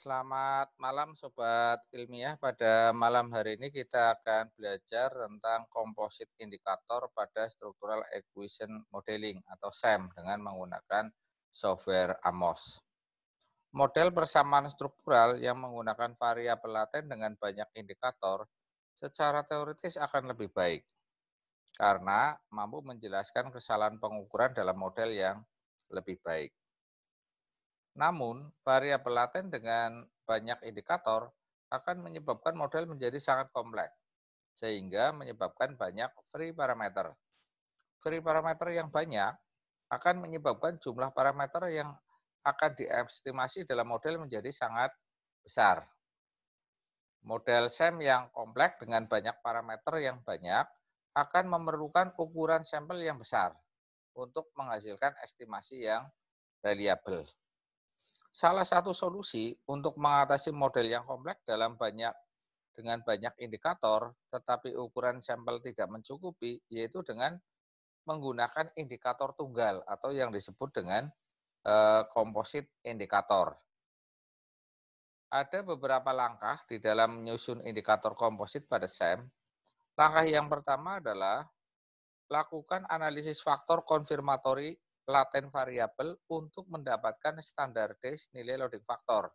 Selamat malam Sobat Ilmiah. Pada malam hari ini kita akan belajar tentang composite indikator pada Structural Equation Modeling atau SEM dengan menggunakan software AMOS. Model persamaan struktural yang menggunakan variabel laten dengan banyak indikator secara teoritis akan lebih baik karena mampu menjelaskan kesalahan pengukuran dalam model yang lebih baik. Namun, variabel laten dengan banyak indikator akan menyebabkan model menjadi sangat kompleks, sehingga menyebabkan banyak free parameter. Free parameter yang banyak akan menyebabkan jumlah parameter yang akan diestimasi dalam model menjadi sangat besar. Model SEM yang kompleks dengan banyak parameter yang banyak akan memerlukan ukuran sampel yang besar untuk menghasilkan estimasi yang reliabel. Salah satu solusi untuk mengatasi model yang kompleks dengan banyak indikator, tetapi ukuran sampel tidak mencukupi, yaitu dengan menggunakan indikator tunggal atau yang disebut dengan composite indikator. Ada beberapa langkah di dalam menyusun indikator komposit pada SEM. Langkah yang pertama adalah lakukan analisis faktor konfirmatori laten variabel untuk mendapatkan standardis nilai loading factor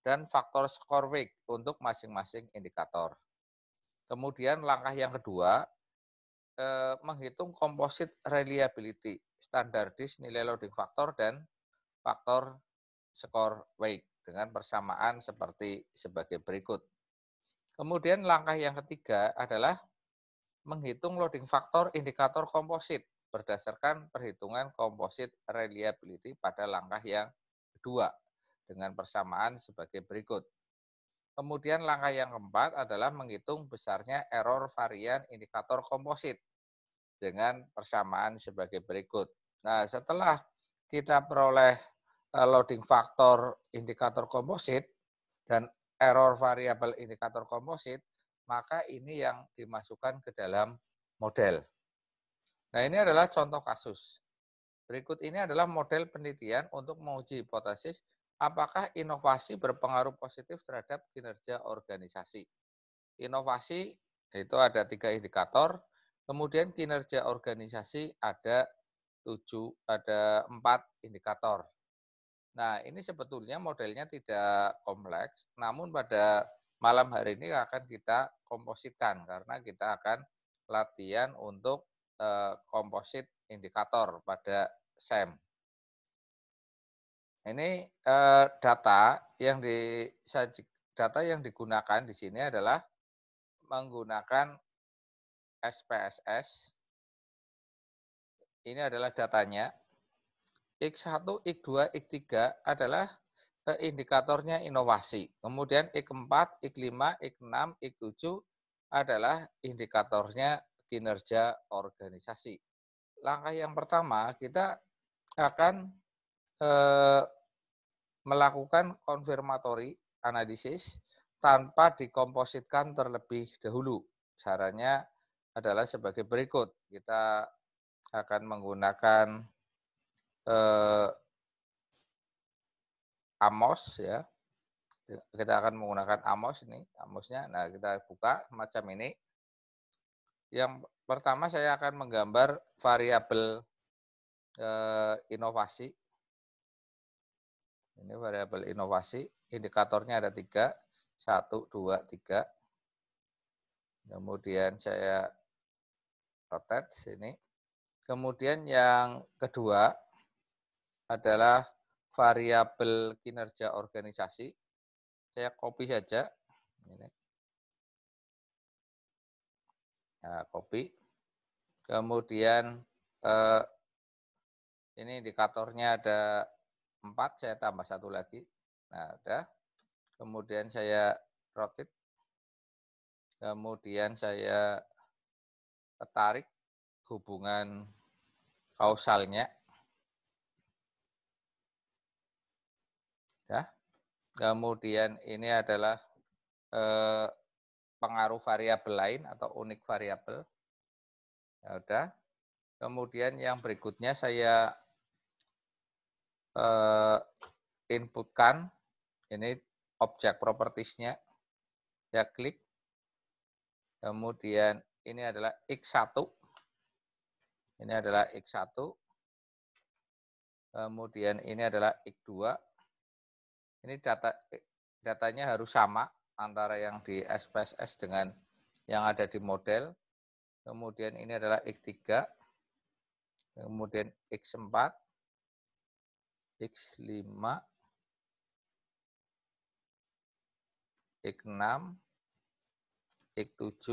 dan faktor score weight untuk masing-masing indikator. Kemudian langkah yang kedua, menghitung composite reliability, standardis nilai loading factor dan faktor score weight dengan persamaan seperti sebagai berikut. Kemudian langkah yang ketiga adalah menghitung loading factor indikator komposit berdasarkan perhitungan composite reliability pada langkah yang kedua dengan persamaan sebagai berikut. Kemudian langkah yang keempat adalah menghitung besarnya error varian indikator komposit dengan persamaan sebagai berikut. Nah, setelah kita peroleh loading factor indikator komposit dan error variabel indikator komposit, maka ini yang dimasukkan ke dalam model. Nah, ini adalah contoh kasus. Berikut ini adalah model penelitian untuk menguji hipotesis apakah inovasi berpengaruh positif terhadap kinerja organisasi. Inovasi itu ada 3 indikator, kemudian kinerja organisasi ada 4 indikator. Nah, ini sebetulnya modelnya tidak kompleks, namun pada malam hari ini akan kita kompositkan karena kita akan latihan untuk komposit indikator pada SEM. Ini data yang digunakan di sini adalah menggunakan SPSS. Ini adalah datanya. X1, X2, X3 adalah indikatornya inovasi. Kemudian X4, X5, X6, X7 adalah indikatornya kinerja organisasi. Langkah yang pertama, kita akan melakukan konfirmatory analisis tanpa dikompositkan terlebih dahulu. Caranya adalah sebagai berikut. Kita akan menggunakan AMOS ya. Kita akan menggunakan AMOS ini, AMOS-nya. Nah, kita buka semacam ini. Yang pertama saya akan menggambar variabel inovasi. Ini variabel inovasi, indikatornya ada 3, 1, 2, 3. Kemudian saya rotate sini. Kemudian yang kedua adalah variabel kinerja organisasi. Saya copy saja. Ini. Nah, copy. Kemudian ini indikatornya ada 4, saya tambah 1 lagi. Nah, udah. Kemudian saya rotate. Kemudian saya tarik hubungan kausalnya. Ya. Kemudian ini adalah pengaruh variabel lain atau unik variabel. Ya udah. Kemudian yang berikutnya saya inputkan ini objek propertiesnya, ya klik. Kemudian ini adalah X1, ini adalah X1, kemudian ini adalah X2. Ini datanya harus sama antara yang di SPSS dengan yang ada di model. Kemudian ini adalah X3, kemudian X4, X5, X6, X7,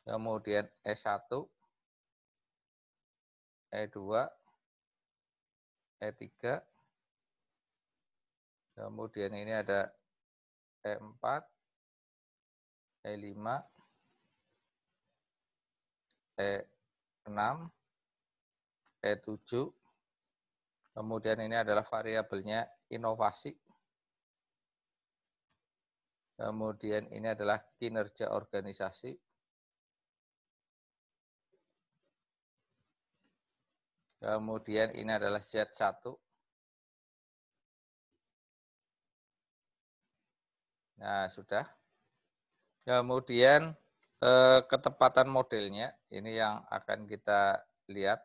kemudian E1, E2, E3, kemudian ini ada E4, E5, E6, E7, kemudian ini adalah variabelnya inovasi, kemudian ini adalah kinerja organisasi, kemudian ini adalah Z1. Nah, sudah. Kemudian ketepatan modelnya, ini yang akan kita lihat.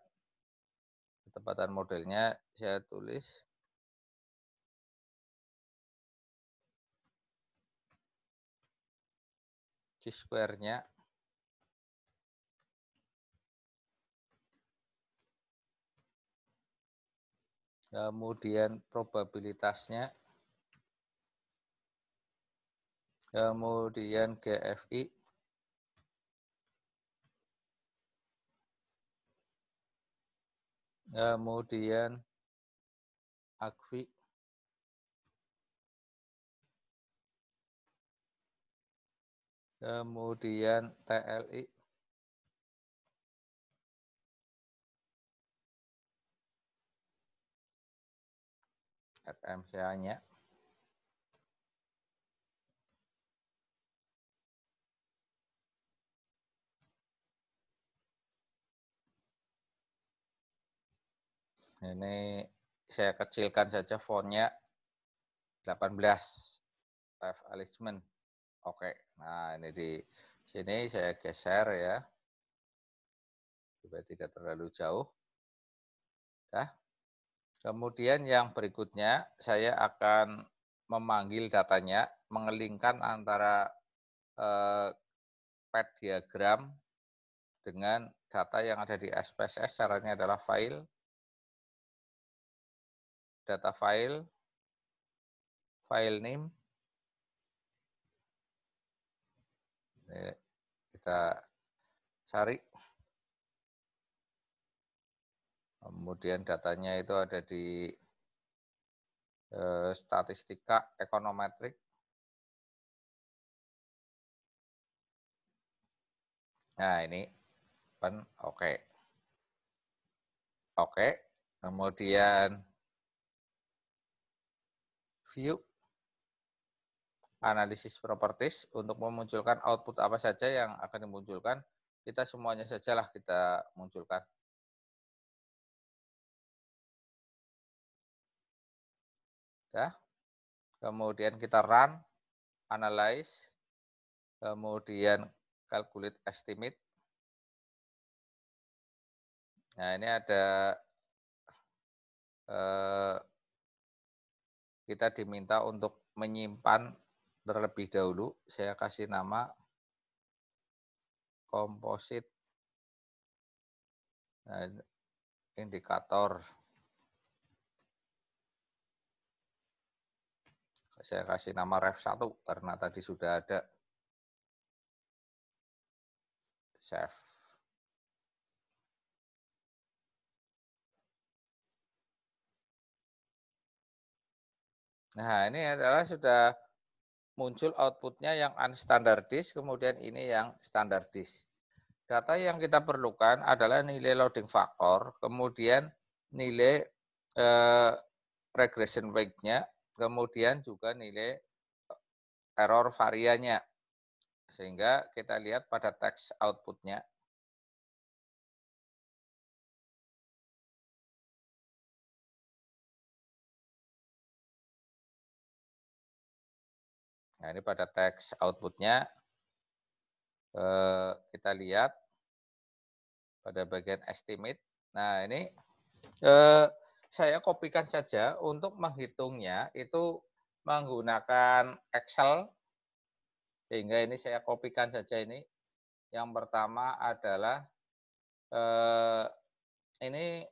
Ketepatan modelnya saya tulis. Chi-square-nya. Kemudian probabilitasnya. Kemudian GFI. Kemudian AGFI. Kemudian TLI. RMCA-nya. Ini saya kecilkan saja fontnya 18. F alignment. Oke. Nah, ini di sini saya geser ya. Supaya tidak terlalu jauh. Nah, kemudian yang berikutnya saya akan memanggil datanya, mengelingkan antara pad diagram dengan data yang ada di SPSS. Caranya adalah file, data file, file name. Ini kita cari. Kemudian datanya itu ada di statistika ekonometrik. Nah, ini open, oke. Oke, kemudian view, analisis properties untuk memunculkan output apa saja yang akan dimunculkan. Kita semuanya sajalah kita munculkan. Ya. Kemudian kita run, analyze, kemudian calculate estimate. Nah, ini ada kita diminta untuk menyimpan terlebih dahulu. Saya kasih nama composite indikator. Saya kasih nama ref1 karena tadi sudah ada. Save. Nah, ini adalah sudah muncul outputnya yang unstandardized, kemudian ini yang standardized. Data yang kita perlukan adalah nilai loading factor, kemudian nilai regression weight-nya, kemudian juga nilai error variannya. Sehingga kita lihat pada teks output-nya. Nah, ini pada teks outputnya kita lihat pada bagian estimate. Nah, ini saya kopikan saja untuk menghitungnya itu menggunakan Excel, sehingga ini saya kopikan saja ini. Yang pertama adalah ini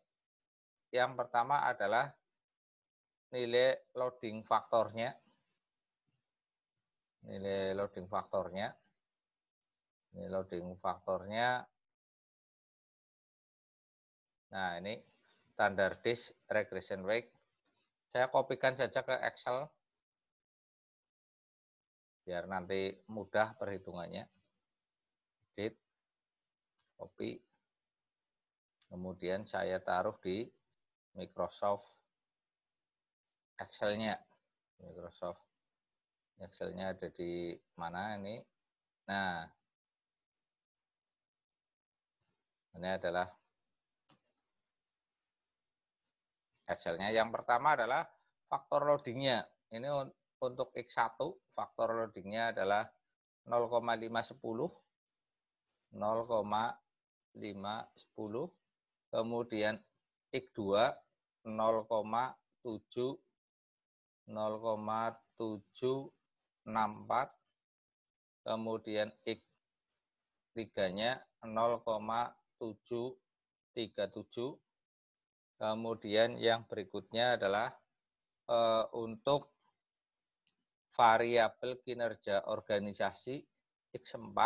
yang pertama adalah nilai loading faktornya. Nilai loading faktornya. Ini loading faktornya. Nah, ini standard disk regression weight. Saya kopikan saja ke Excel biar nanti mudah perhitungannya. Edit, copy, kemudian saya taruh di Microsoft Excel-nya. Microsoft Excel-nya ada di mana ini? Nah, ini adalah Excel-nya. Yang pertama adalah faktor loading-nya. Ini untuk X1, faktor loading-nya adalah 0,510, 0,510, kemudian X2 0,7, 0,764, kemudian X3-nya 0,737, kemudian yang berikutnya adalah untuk variabel kinerja organisasi X4,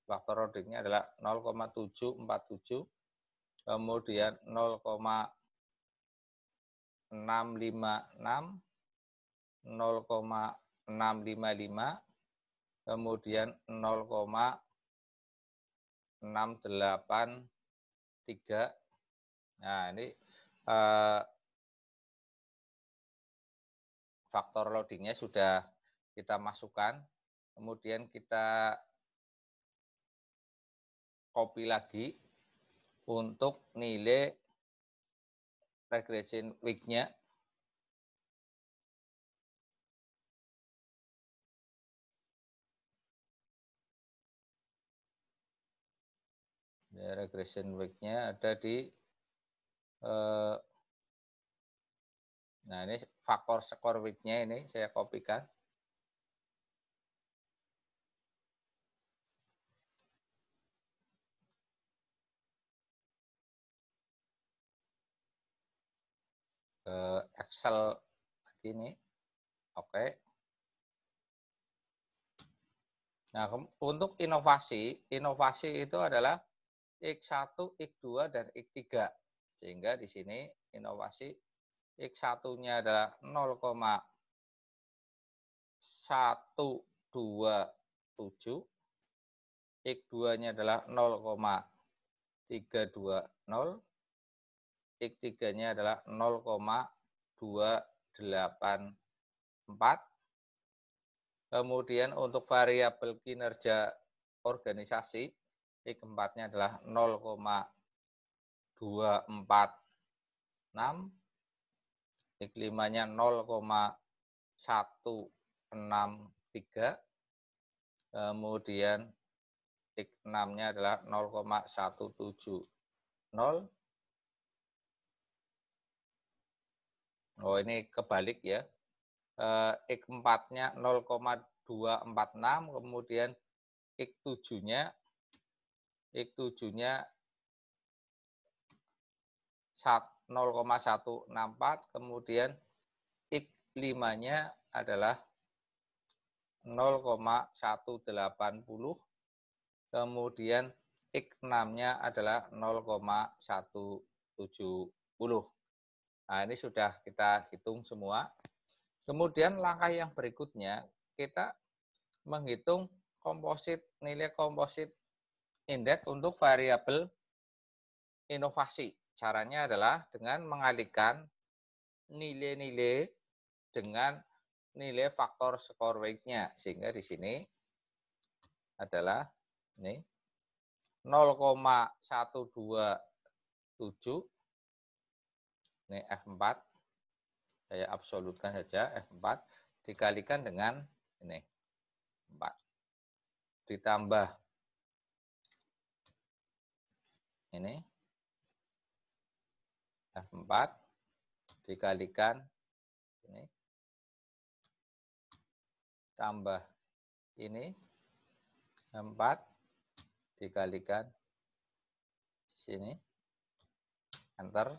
faktor loadingnya adalah 0,747, kemudian 0,656, 0,655, kemudian 0,683. Nah, ini faktor loadingnya sudah kita masukkan, kemudian kita copy lagi untuk nilai regression weight-nya. Regression weight-nya ada di nah, ini faktor score weight-nya ini saya kopikan. Ke Excel ini. Oke. Nah, untuk inovasi itu adalah X1, X2, dan X3. Sehingga di sini inovasi X1-nya adalah 0,127, X2-nya adalah 0,320, X3-nya adalah 0,284. Kemudian untuk variabel kinerja organisasi, X4-nya adalah 0,246, X5-nya 0,163, kemudian X6-nya adalah 0,170. Oh, ini kebalik ya. X4-nya 0,246, kemudian X7-nya 0,164, kemudian X5-nya adalah 0,180, kemudian X6-nya adalah 0,170. Nah, ini sudah kita hitung semua. Kemudian langkah yang berikutnya, kita menghitung nilai komposit indeks untuk variabel inovasi. Caranya adalah dengan mengalihkan nilai-nilai dengan nilai faktor score weight-nya. Sehingga di sini adalah ini 0,127, ini F4, saya absolutkan saja F4, dikalikan dengan ini 4. Ditambah ini F4 dikalikan ini tambah ini 4 dikalikan sini, enter,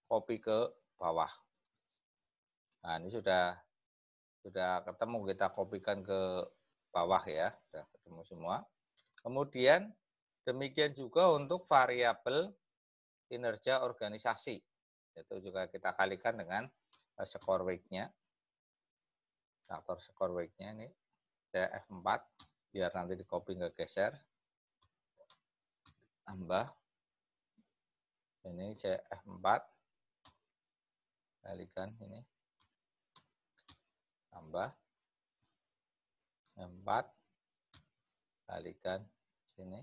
copy ke bawah. Nah, ini sudah ketemu, kita kopikan ke bawah ya, sudah ketemu semua. Kemudian demikian juga untuk variabel kinerja organisasi. Itu juga kita kalikan dengan score weight-nya. Faktor score weight-nya ini F4 biar nanti di copy ke geser. Tambah ini CF4 kalikan ini tambah 4 kalikan sini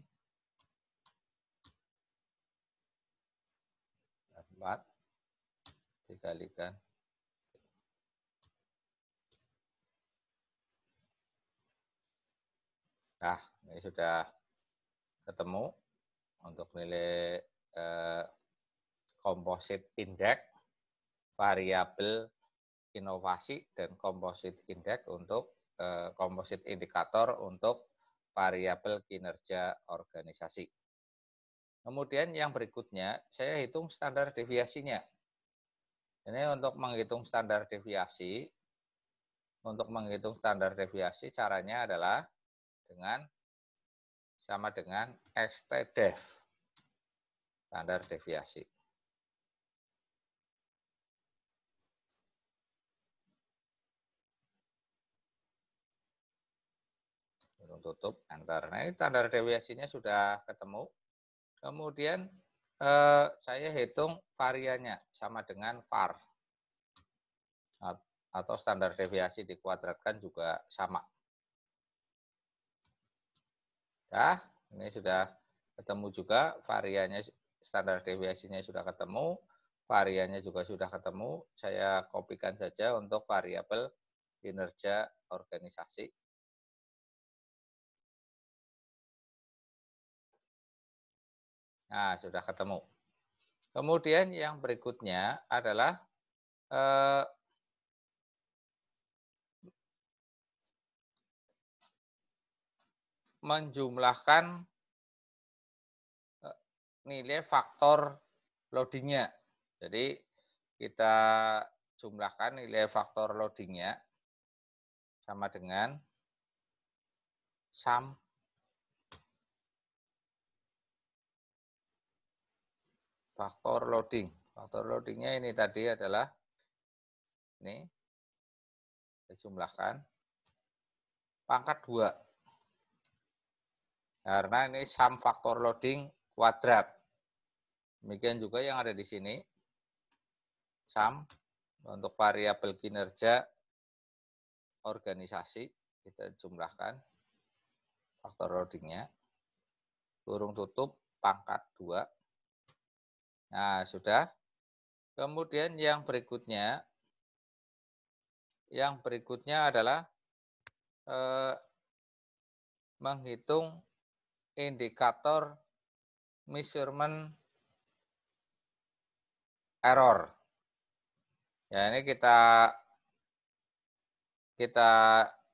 4 dikalikan nah ini sudah ketemu untuk nilai composite index, variabel inovasi, dan composite index untuk composite indikator untuk variabel kinerja organisasi. Kemudian yang berikutnya, saya hitung standar deviasinya. Ini untuk menghitung standar deviasi. Untuk menghitung standar deviasi, caranya adalah sama dengan STDEV, standar deviasi. Tutup, enter. Nah, ini standar deviasinya sudah ketemu. Kemudian saya hitung variannya sama dengan var. Atau standar deviasi dikuadratkan juga sama. Nah, ini sudah ketemu juga, variannya, standar deviasinya sudah ketemu, variannya juga sudah ketemu. Saya kopikan saja untuk variabel kinerja organisasi. Nah, sudah ketemu. Kemudian yang berikutnya adalah menjumlahkan nilai faktor loadingnya. Jadi kita jumlahkan nilai faktor loadingnya sama dengan sum faktor loading. Faktor loadingnya ini tadi adalah ini, kita jumlahkan pangkat 2. Karena ini sum faktor loading kuadrat. Demikian juga yang ada di sini. Sum untuk variabel kinerja organisasi, kita jumlahkan faktor loadingnya. Kurung tutup pangkat 2. Nah, sudah. Kemudian yang berikutnya adalah menghitung indikator measurement error. Ya, ini kita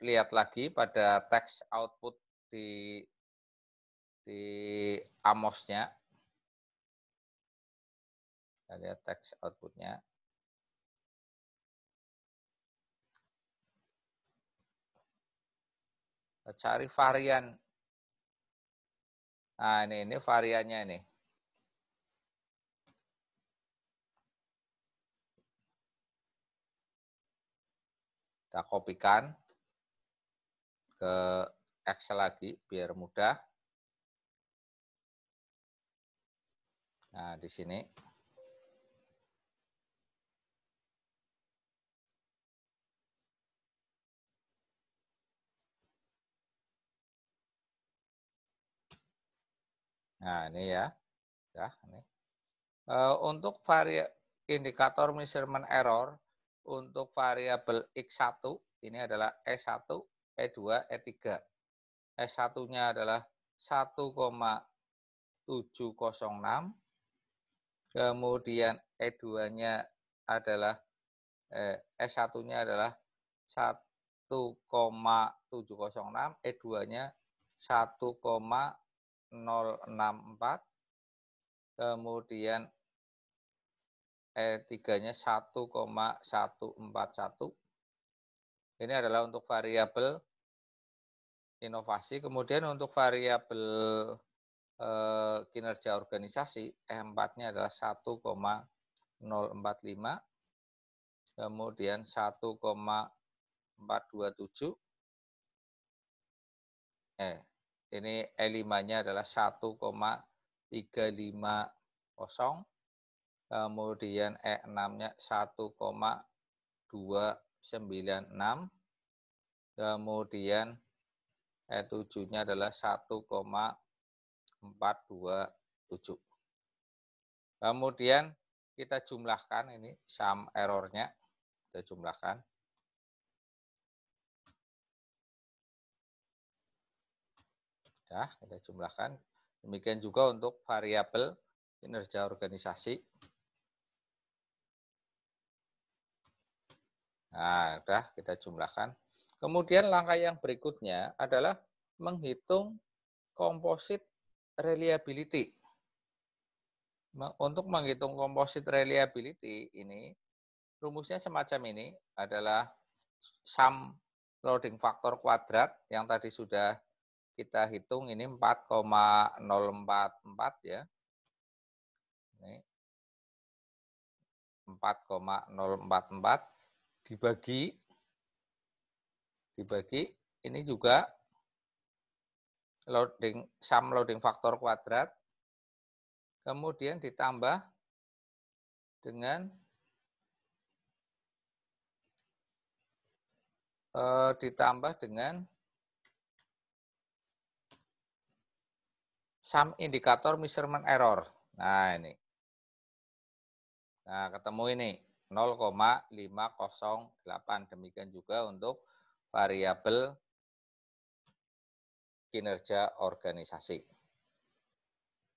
lihat lagi pada teks output di AMOS-nya. Kita lihat teks outputnya. Cari varian. Nah, ini variannya ini. Kita kopikan ke Excel lagi biar mudah. Nah, di sini. Nah, ini ya. Ya, ini. Untuk indikator measurement error untuk variabel X1 ini adalah E1, E2, E3. S1-nya adalah 1,706, kemudian E2-nya adalah S1-nya adalah 1,706, E2-nya 1,064, kemudian E3-nya 1,141. Ini adalah untuk variabel inovasi. Kemudian untuk variabel kinerja organisasi, E4-nya adalah 1,045, kemudian 1,427. Ini E5-nya adalah 1,350, kemudian E6-nya 1,296, kemudian E7-nya adalah 1,427. Kemudian kita jumlahkan ini sum error-nya, kita jumlahkan. Ya, kita jumlahkan. Demikian juga untuk variabel kinerja organisasi. Nah, sudah kita jumlahkan. Kemudian langkah yang berikutnya adalah menghitung composite reliability. Untuk menghitung composite reliability ini, rumusnya semacam ini adalah sum loading factor kuadrat yang tadi sudah kita hitung, ini 4,044 ya. Ini 4,044 dibagi ini juga sum loading factor kuadrat, kemudian ditambah dengan sum indikator measurement error. Nah, ini. Nah, ketemu ini 0,508. Demikian juga untuk variabel kinerja organisasi.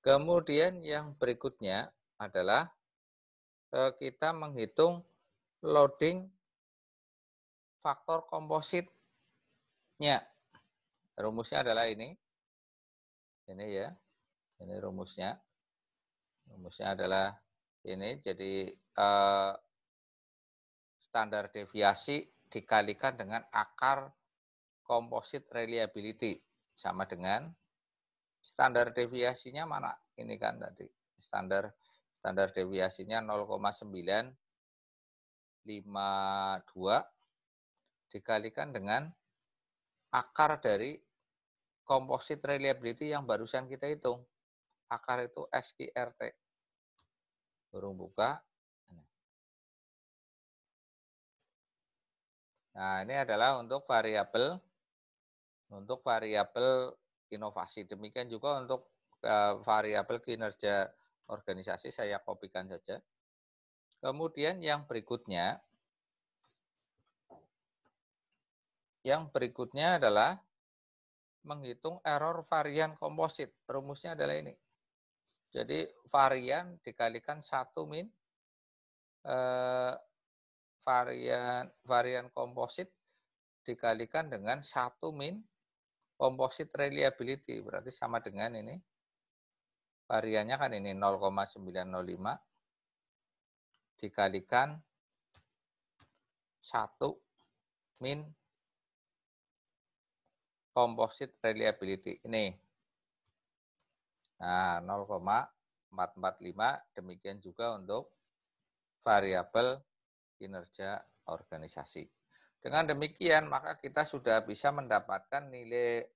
Kemudian yang berikutnya adalah kita menghitung loading faktor kompositnya. Rumusnya adalah ini. Ini ya. Ini rumusnya. Rumusnya adalah ini. Jadi standar deviasi dikalikan dengan akar composite reliability. Sama dengan standar deviasinya mana? Ini kan tadi. Standar deviasinya 0,952 dikalikan dengan akar dari composite reliability yang barusan kita hitung. Akar itu SQRT. Burung buka. Nah, ini adalah untuk variabel inovasi. Demikian juga untuk variabel kinerja organisasi, saya kopikan saja. Kemudian yang berikutnya adalah menghitung error varian komposit. Rumusnya adalah ini. Jadi varian dikalikan 1 min varian komposit dikalikan dengan 1 min composite reliability. Berarti sama dengan ini. Variannya kan ini 0,905 dikalikan 1 min composite reliability. Ini. Nah, 0,445. Demikian juga untuk variabel kinerja organisasi. Dengan demikian, maka kita sudah bisa mendapatkan nilai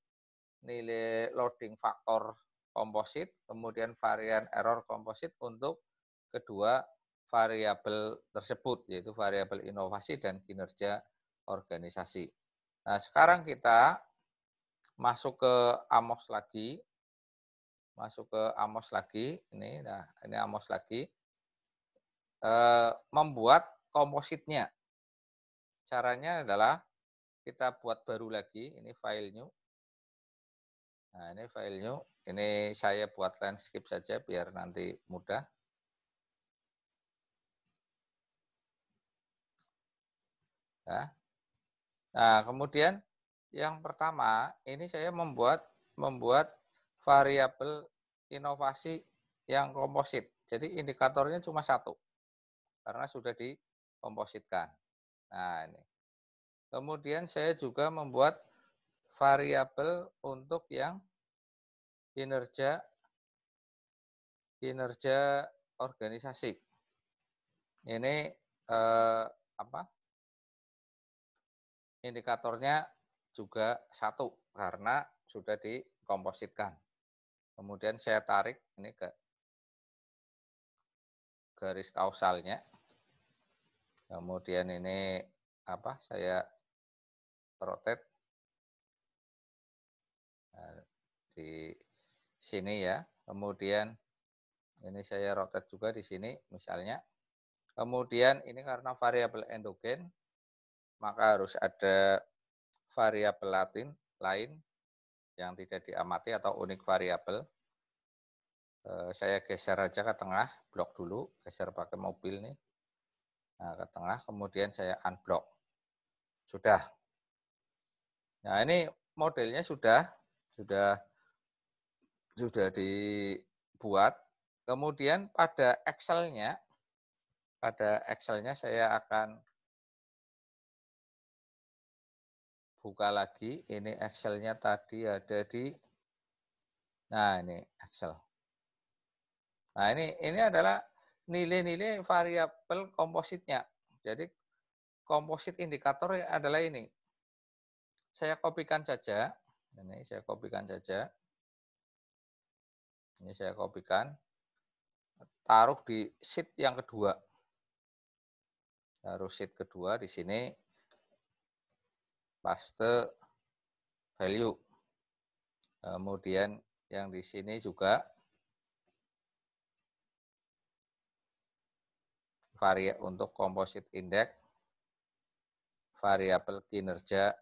loading faktor komposit, kemudian varian error komposit untuk kedua variabel tersebut, yaitu variabel inovasi dan kinerja organisasi. Nah, sekarang kita masuk ke AMOS lagi. Ini, nah ini AMOS lagi. Membuat kompositnya. Caranya adalah kita buat baru lagi, ini file new. Nah, ini file new. Ini saya buat landscape saja biar nanti mudah. Ya. Nah, kemudian yang pertama, ini saya membuat variabel inovasi yang komposit. Jadi indikatornya cuma satu, karena sudah dikompositkan. Nah, ini. Kemudian saya juga membuat variabel untuk yang kinerja organisasi. Ini apa? Indikatornya juga satu karena sudah dikompositkan. Kemudian saya tarik ini ke garis kausalnya. Kemudian ini apa? Saya rotate di sini ya. Kemudian ini saya rotate juga di sini misalnya. Kemudian ini karena variabel endogen, maka harus ada variabel lain yang tidak diamati atau unik variabel. Saya geser aja ke tengah, blok dulu, geser pakai mobil nih. Nah, ke tengah, kemudian saya unblock. Sudah. Nah, ini modelnya sudah dibuat. Kemudian pada Excel-nya saya akan buka lagi. Ini Excel-nya tadi ada di, nah ini Excel. Nah, ini adalah nilai-nilai variabel kompositnya. Jadi komposit indikator adalah ini. Saya kopikan saja. Ini saya kopikan saja. Ini saya kopikan. Taruh di sheet yang kedua. Taruh sheet kedua di sini. Paste value. Kemudian yang di sini juga untuk composite index, variabel kinerja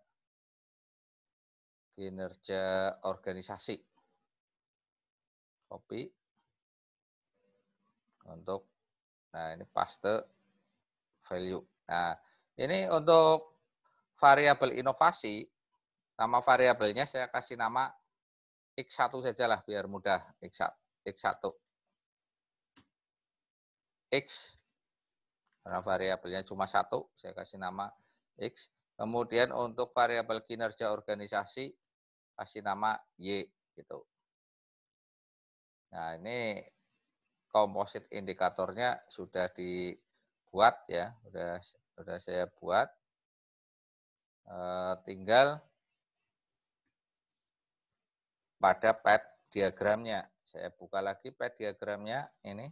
organisasi. Copy. Untuk, nah ini paste value. Nah, ini untuk variabel inovasi, nama variabelnya saya kasih nama X1 saja lah biar mudah. X1. X, karena variabelnya cuma satu, saya kasih nama X. Kemudian untuk variabel kinerja organisasi, kasih nama Y. Gitu. Nah, ini komposit indikatornya sudah dibuat ya, sudah saya buat. Tinggal pada pad diagramnya. Saya buka lagi pad diagramnya ini.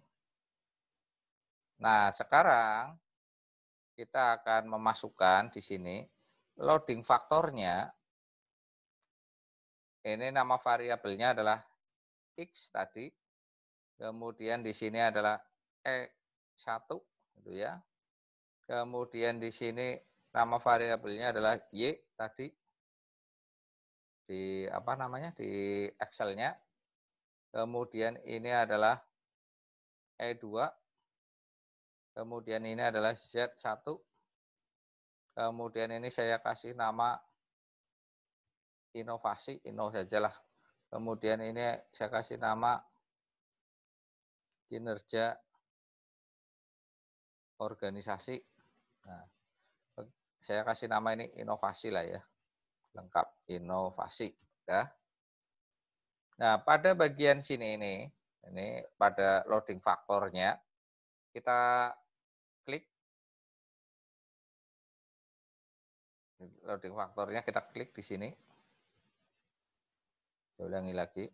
Nah, sekarang kita akan memasukkan di sini loading faktornya. Ini nama variabelnya adalah X tadi. Kemudian di sini adalah E1 gitu ya. Kemudian di sini nama variabelnya adalah Y tadi. Di apa namanya? Di Excel-nya. Kemudian ini adalah E2. Kemudian ini adalah Z1. Kemudian ini saya kasih nama inovasi, sajalah. Kemudian ini saya kasih nama kinerja organisasi. Nah, saya kasih nama ini inovasi lah ya. Lengkap, inovasi. Ya. Nah, pada bagian sini ini pada loading faktornya, kita klik. Loading faktornya kita klik di sini. Saya ulangi lagi.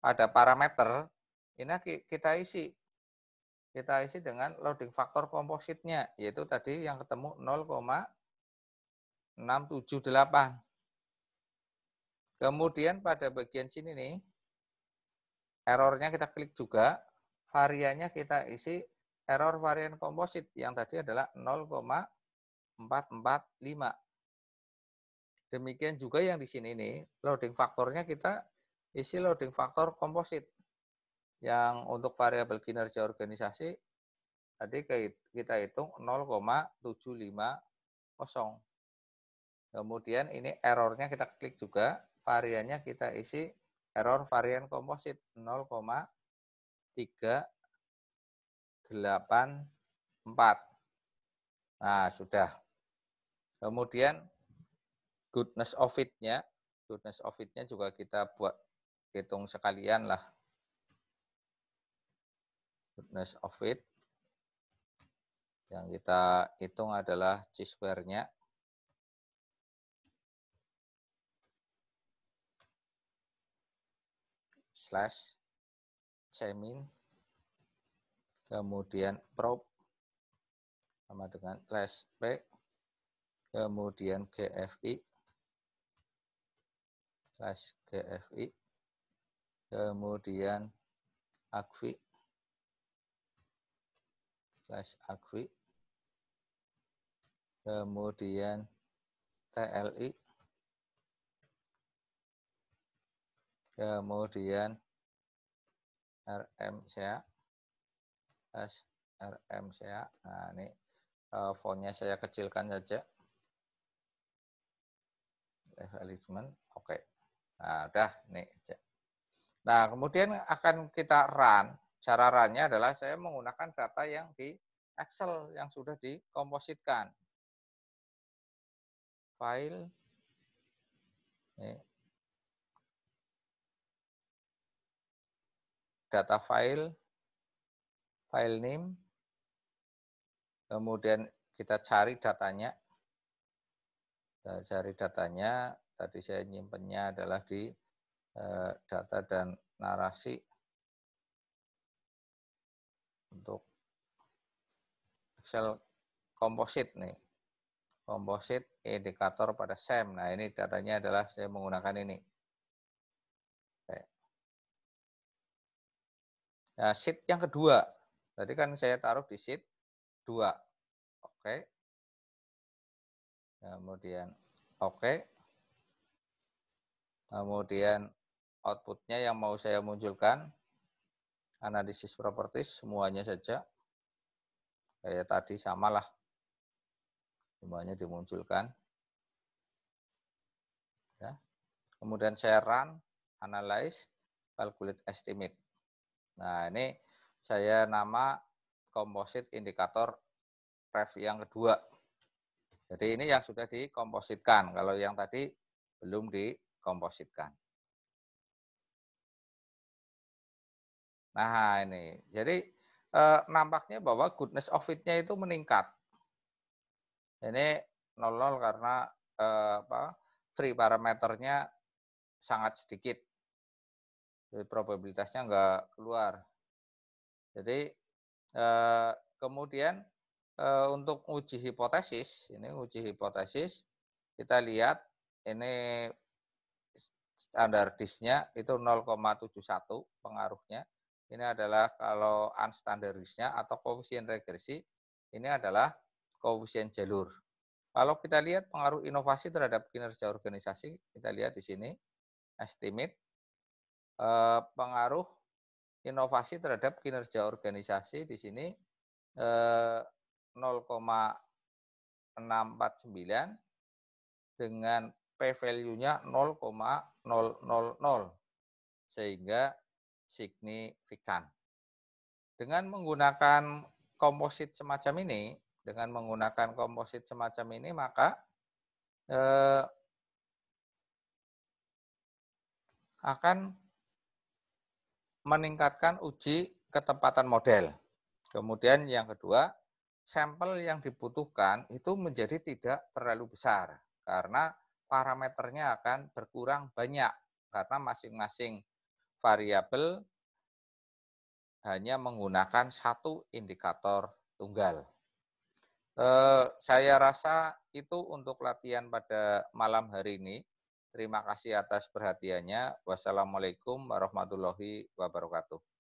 Pada parameter, ini kita isi. Kita isi dengan loading faktor kompositnya, yaitu tadi yang ketemu 0,678. Kemudian pada bagian sini nih, errornya kita klik juga, variannya kita isi error varian komposit, yang tadi adalah 0,445. Demikian juga yang di sini nih, loading faktornya kita isi loading faktor komposit. Yang untuk variabel kinerja organisasi tadi kita hitung 0,750. Kemudian ini errornya kita klik juga, variannya kita isi error varian komposit 0,384. Nah, sudah. Kemudian goodness of it-nya juga kita buat hitung sekalian lah. Goodness of it yang kita hitung adalah chi-square-nya slash chemin, kemudian probe sama dengan slash p, kemudian gfi slash gfi, kemudian agvi slash agvi, kemudian tli, kemudian rmca slash rmca. Nah, ini fontnya saya kecilkan saja. Evaluation, oke. Nah, udah nih. Nah, kemudian akan kita run. Cara run-nya adalah saya menggunakan data yang di Excel yang sudah dikompositkan. File, nih. Data file, file name, kemudian kita cari datanya. Cari datanya, tadi saya nyimpennya adalah di data dan narasi untuk Excel komposit nih. Komposit indikator pada SEM. Nah, ini datanya adalah saya menggunakan ini. Oke. Nah, sheet yang kedua. Tadi kan saya taruh di sheet 2. Oke. Kemudian oke. Kemudian outputnya yang mau saya munculkan, analisis properties, semuanya saja. Kayak tadi samalah. Semuanya dimunculkan. Ya. Kemudian saya run, analyze, calculate estimate. Nah, ini saya nama komposit indikator ref yang kedua. Jadi ini yang sudah dikompositkan. Kalau yang tadi belum dikompositkan. Nah, ini. Jadi nampaknya bahwa goodness of it-nya itu meningkat. Ini 00 karena free parameternya sangat sedikit. Jadi probabilitasnya nggak keluar. Jadi kemudian untuk uji hipotesis, ini uji hipotesis, kita lihat ini standar disk-nya itu 0,71 pengaruhnya. Ini adalah kalau unstandard disk-nya atau koefisien regresi, ini adalah koefisien jalur. Kalau kita lihat pengaruh inovasi terhadap kinerja organisasi, kita lihat di sini, estimate, pengaruh inovasi terhadap kinerja organisasi di sini 0,649 dengan p-value-nya 0,000 sehingga signifikan. Dengan menggunakan komposit semacam ini, maka akan meningkatkan uji ketepatan model. Kemudian yang kedua, sampel yang dibutuhkan itu menjadi tidak terlalu besar karena parameternya akan berkurang banyak karena masing-masing variabel hanya menggunakan satu indikator tunggal. Saya rasa itu untuk latihan pada malam hari ini. Terima kasih atas perhatiannya. Wassalamualaikum warahmatullahi wabarakatuh.